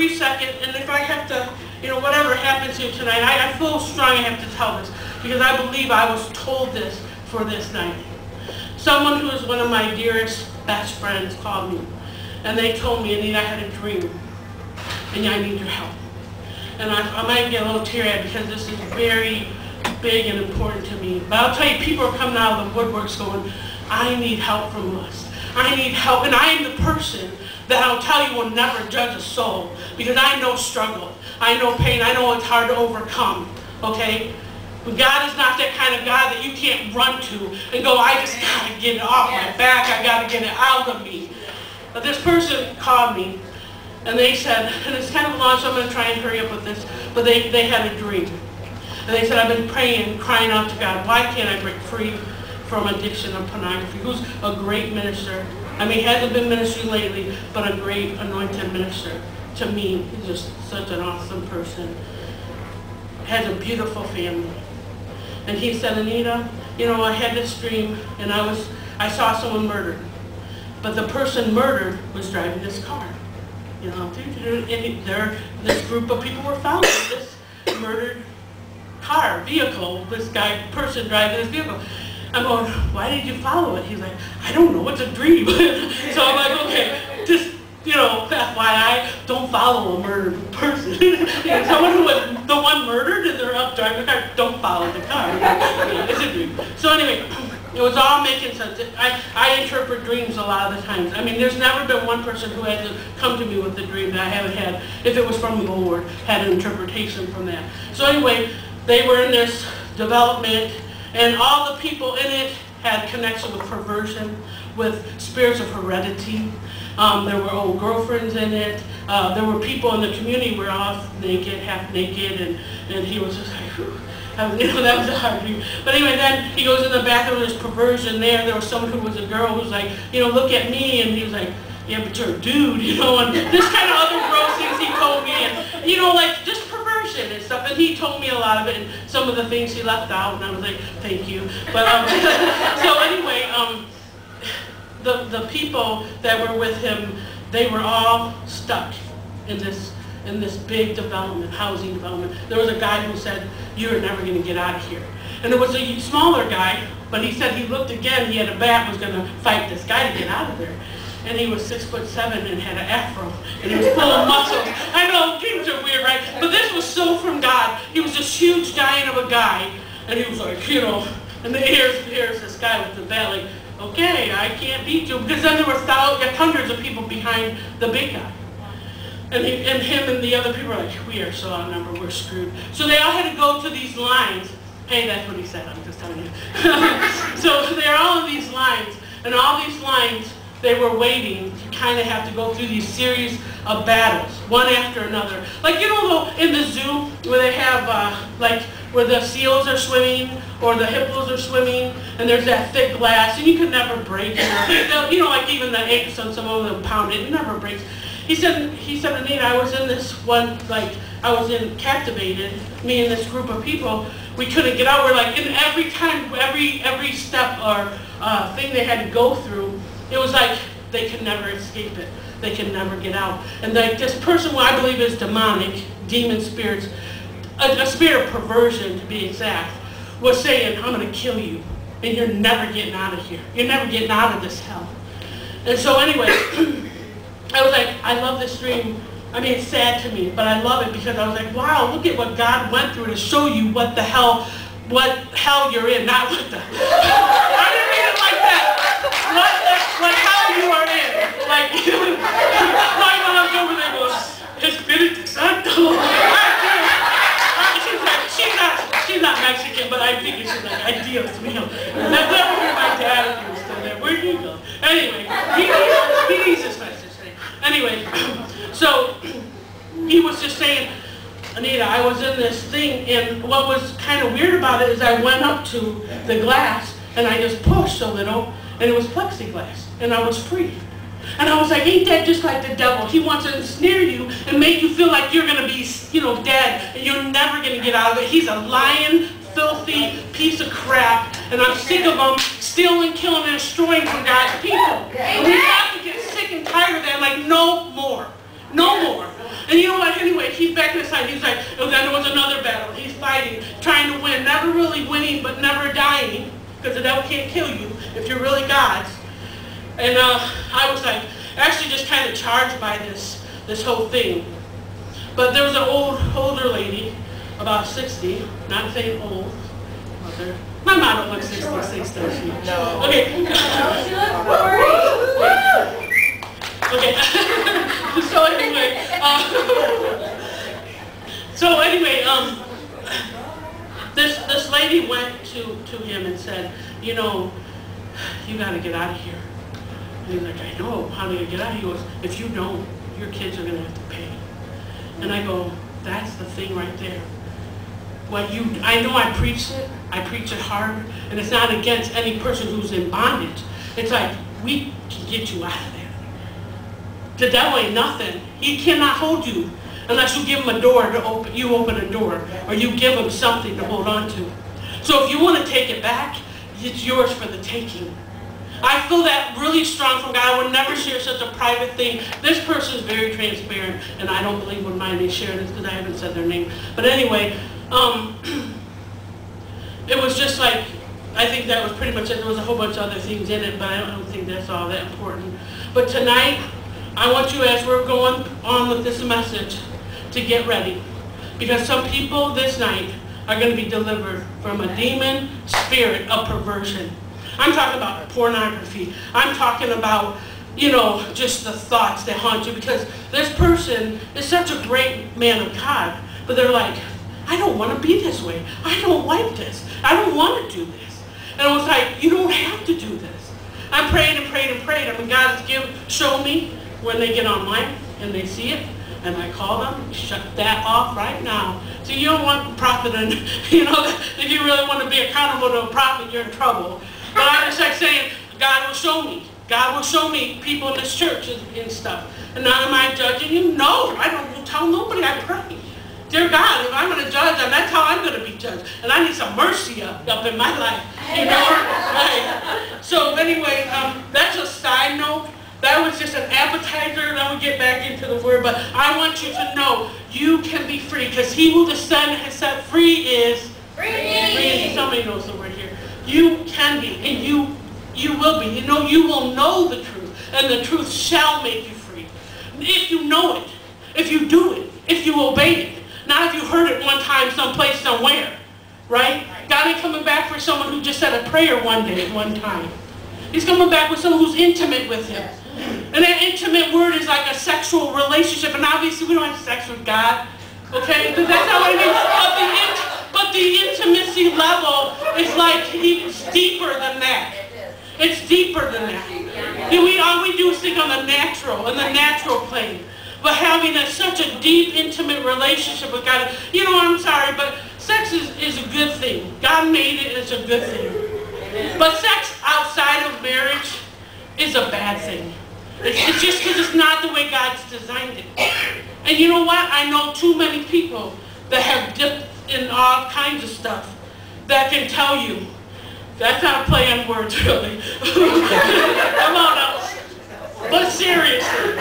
brief second, and if I have to, whatever happens here tonight, I feel strong I have to tell this, because I believe I was told this for this night. Someone who is one of my dearest, best friends called me, and they told me, Anita, I had a dream, and I need your help. And I might get a little teary-eyed because this is very big and important to me. But I'll tell you, people are coming out of the woodworks going, I need help from lust. I need help, and I am the person that I'll tell you will never judge a soul, because I know struggle, I know pain, I know it's hard to overcome, okay? But God is not that kind of God that you can't run to and go, I just got to get it off my back, I got to get it out of me. But this person called me, and they said, and it's kind of long, so I'm going to try and hurry up with this, but they had a dream. And they said, I've been praying, crying out to God, why can't I break free from addiction of pornography? Who's a great minister. I mean, he hasn't been ministering lately, but a great anointed minister. To me, he's just such an awesome person. Has a beautiful family. And he said, Anita, I had this dream, and I saw someone murdered. But the person murdered was driving this car. This group of people were following this murdered vehicle, this person driving this vehicle. I'm going, why did you follow it? He's like, I don't know, it's a dream. So I'm like, okay, just, FYI, don't follow a murdered person. Someone who was the one murdered and they're up driving the car, don't follow the car. It's a dream. So anyway, it was all making sense. I interpret dreams a lot of the times. I mean, there's never been one person who hasn't come to me with a dream that I haven't had, if it was from the Lord, had an interpretation from that. So anyway, they were in this development, and all the people in it had connection with perversion, with spirits of heredity. There were old girlfriends in it. There were people in the community who were all naked, half naked, and he was just like, whew. That was a hard dream. But anyway, then he goes in the bathroom, there's perversion there. There was someone who was a girl who was like, look at me, and he was like, yeah, but you're a dude, and this kind of other gross things he told me, and, like, just perversion and stuff. And he told me a lot of it, and some of the things he left out, and I was like, thank you. But, so anyway, the people that were with him, they were all stuck in this big development, housing development. There was a guy who said, you're never going to get out of here. And there was a smaller guy, but he said he looked again, he had a bat, was going to fight this guy to get out of there. And he was 6'7" and had an afro, and he was full of muscles. I know, dreams are weird, right? But this was so from God. He was this huge giant of a guy, and he was like, and then here's this guy with the bat, like, okay, I can't beat you. Because then there were hundreds of people behind the big guy. And him and the other people were like, we are so outnumbered, we're screwed. So they all had to go to these lines. Hey, that's what he said, I'm just telling you. So they're all in these lines, and all these lines, they were waiting to kind of have to go through these series of battles, one after another. Like, in the zoo, where they have, where the seals are swimming, or the hippos are swimming, and there's that thick glass, and you could never break it. Like even the eggs on some of them pounded, it never breaks. He said, Anita, I was in this one, I was captivated, me and this group of people, we couldn't get out. We're like, in every step or thing they had to go through, it was like they could never escape it. They could never get out. And like this person, who I believe is demonic, demon spirits, a spirit of perversion to be exact, was saying, I'm going to kill you, and you're never getting out of here. You're never getting out of this hell. And so anyway, I was like, I love this dream. I mean, it's sad to me, but I love it because I was like, wow, look at what God went through to show you what hell you're in, not what the... I didn't mean it like that. What hell you are in. Like, my mom's over there goes, Espiritu Santo. She's not Mexican, but I think she's like, ay Dios mío. That's where my dad was still there. Where'd he go? Anyway, he needs his message. Anyway, so he was just saying, Anita, I was in this thing, and what was kind of weird about it is I went up to the glass, and I just pushed a little, and it was plexiglass, and I was free. And I was like, ain't that just like the devil? He wants to ensnare you and make you feel like you're going to be, dead, and you're never going to get out of it. He's a lying, filthy piece of crap, and I'm sick of him stealing, killing, and destroying from God's people. And we have to get sick and tired of that, like, no more. No more. And you know what, anyway, he's back inside. He's like, and then there was another battle. He's fighting, trying to win, never really winning, but never dying, because the devil can't kill you if you're really God's. And I was like, actually just kind of charged by this whole thing. But there was an older lady, about 60, not saying old, mother. My mom don't look 66, does she? No. Okay. No, she looks 40. Okay. So anyway, this lady went to him and said, you know, you got to get out of here. And he's like, I know. How do you get out? He goes, if you don't, your kids are going to have to pay. And I go, that's the thing right there. I know I preach it hard, and it's not against any person who's in bondage. It's like, we can get you out of there. The devil ain't nothing. He cannot hold you unless you give him a door to open. You open a door, or you give him something to hold on to. So if you want to take it back, it's yours for the taking. I feel that really strong from God. I would never share such a private thing. This person is very transparent, and I don't believe would mind me sharing this because I haven't said their name. But anyway, it was just like, I think that was pretty much it. There was a whole bunch of other things in it, but I don't think that's all that important. But tonight, I want you, as we're going on with this message, to get ready. Because some people this night are going to be delivered from a demon spirit of perversion. I'm talking about pornography. I'm talking about, you know, just the thoughts that haunt you. Because this person is such a great man of God, but they're like, I don't want to be this way. I don't like this. I don't want to do this. And it was like, you don't have to do this. I prayed and prayed and prayed. I mean, God has shown me when they get online and they see it. And I call them, shut that off right now. See, you don't want prophet, and you know, if you really want to be accountable to a prophet, you're in trouble. But I just like saying, God will show me. God will show me people in this church and stuff. And now am I judging you? No, I don't tell nobody. I pray. Dear God, if I'm going to judge them, that's how I'm going to be judged. And I need some mercy up in my life. You know? Right. So anyway, that's a side note. That was just an appetizer, and I will get back into the word. But I want you to know you can be free, because he who the Son has set free is free. Somebody knows the word here. You can be, and you will be. You know, you will know the truth, and the truth shall make you free. If you know it, if you do it, if you obey it. Not if you heard it one time, someplace, somewhere. Right? God ain't coming back for someone who just said a prayer one day, one time. He's coming back with someone who's intimate with him. And that intimate word is like a sexual relationship. And obviously we don't have sex with God. Okay? Because that's not what it is. But the intimacy level is like, it's deeper than that. It's deeper than that. All we do is think on the natural plane. But having such a deep, intimate relationship with God, you know, I'm sorry, but sex is a good thing. God made it, it's a good thing. But sex outside of marriage is a bad thing. It's just because it's not the way God's designed it. And you know what? I know too many people that have dipped in all kinds of stuff that can tell you. That's not a play on words, really. Come on now. But seriously.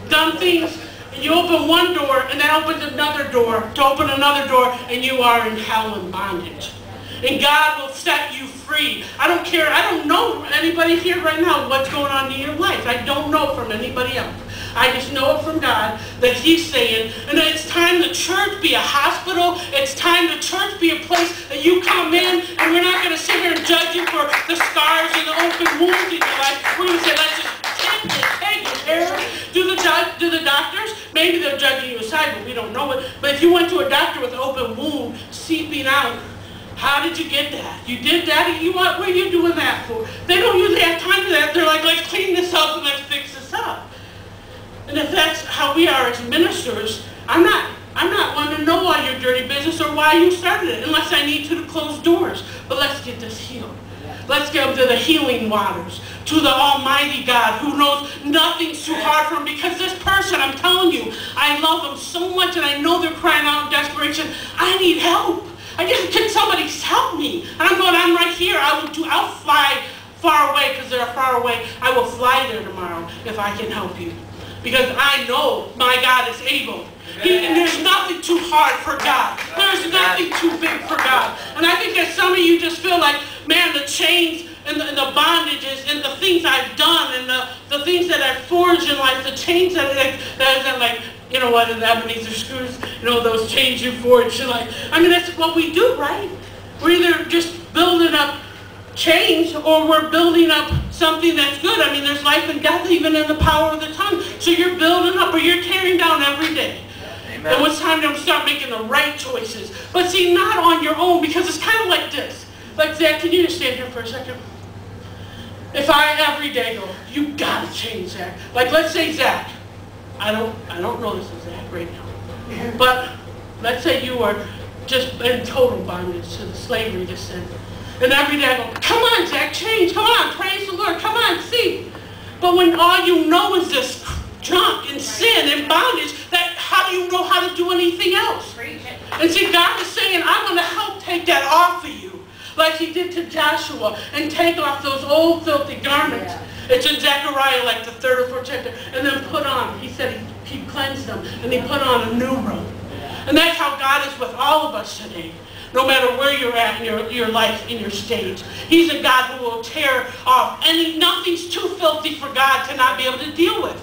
Done things, and you open one door, and that opens another door, to open another door, and you are in hell and bondage. And God will set you free. I don't care. I don't know anybody here right now what's going on in your life. I don't know from anybody else. I just know it from God that he's saying, and it's time the church be a hospital. It's time the church be a place that you come in, and we're not going to sit here and judge you for the scars and the open wounds in your life. We're going to say, let's just take it, Eric. Do the doctors? Maybe they're judging you aside, but we don't know it. But if you went to a doctor with an open wound seeping out, how did you get that? You did that? What are you doing that for? They don't usually have time for that. They're like, let's clean this up and let's fix this up. And if that's how we are as ministers, I'm not wanting to know all your dirty business or why you started it, unless I need to close doors. But let's get this healed. Let's get to the healing waters, to the Almighty God who knows nothing's too hard for him. Because this person, I'm telling you, I love them so much, and I know they're crying out in desperation. I need help. Can somebody help me? And I'm going, I'm right here. I'll fly far away, because they're far away. I will fly there tomorrow if I can help you. because I know my God is able. And there's nothing too hard for God. There's nothing too big for God. And I think that some of you just feel like, man, the chains and the bondages and the things I've done and the things that I've forged in life, the chains that like, you know what, in the Ebenezer screws, you know, those chains you forge. Like, I mean, that's what we do, right? We're either just building up chains or we're building up something that's good. I mean, there's life and death even in the power of the tongue. So you're building up or you're tearing down every day. Amen. And it's time to start making the right choices. But see, not on your own, because it's kind of like this. Like, Zach, can you just stand here for a second? If I every day go, you gotta change, Zach. Like, let's say Zach. I don't know this is Zach right now. But let's say you are just in total bondage to the slavery to sin. And every day I go, come on, Zach, change. Come on, praise the Lord. Come on, see. But when all you know is this junk and sin and bondage, that how do you know how to do anything else? And see, God is saying, I'm going to help take that off of you. Like he did to Joshua, and take off those old filthy garments. Yeah. It's in Zechariah, like the 3rd or 4th chapter. And then put on, he said he cleansed them, and he put on a new robe. And that's how God is with all of us today. No matter where you're at in your life, in your stage. He's a God who will tear off. Nothing's too filthy for God to not be able to deal with.